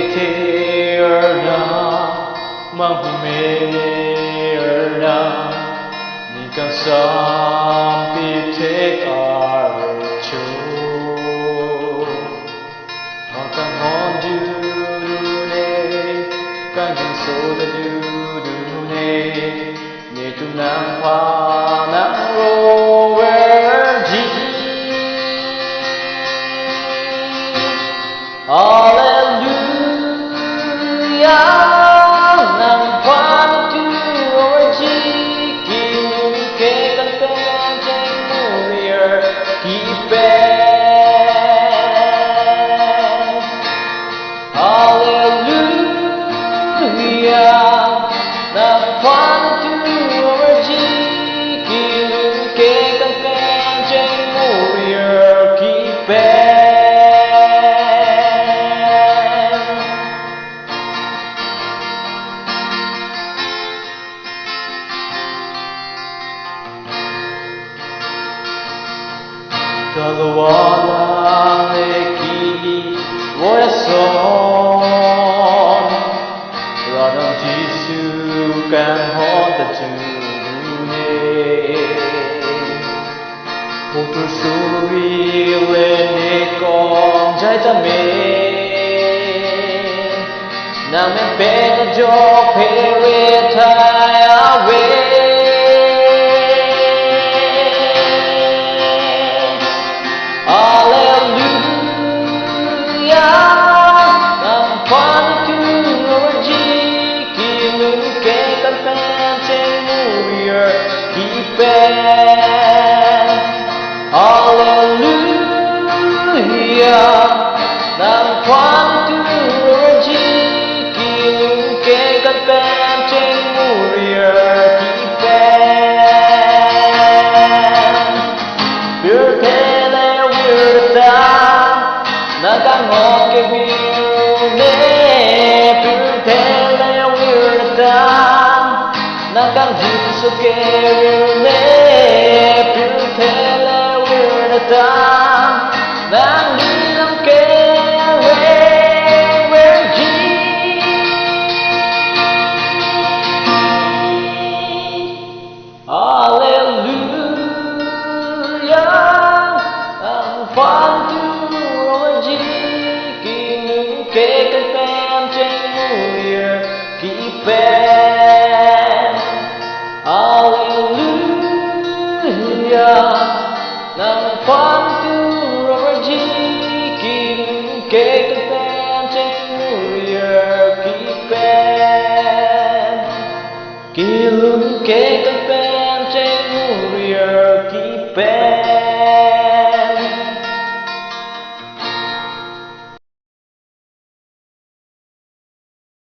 Eterna, Mahmerna, Nikan Sampite Archo, Makan Hondune, Kanjin Soda Dune, Netunang Panang Roverji. Hallelujah, nang pantu orji ke kanten jeng mulir kipen. Hallelujah, nang pantu orji ke kanten jeng mulir kipen. Kalawala leki orason Radang Jisu kan honda tune Putur suri lene kong jai tame Name pena jo pere tai awe Hallelujah, nang pantu orji kilung ke kanten jeng mulia kipen. Birtele wirda, nagang hoke wirne. Birtele wirda, nagang jisu ke wirne. Birtele wirda. Nang lilang kewerji Hallelujah, ang pantu orji kilung ke kanten jeng mulia kipen. Hallelujah, nang pantu ke kanten jeng mulia kipen. Kilung ke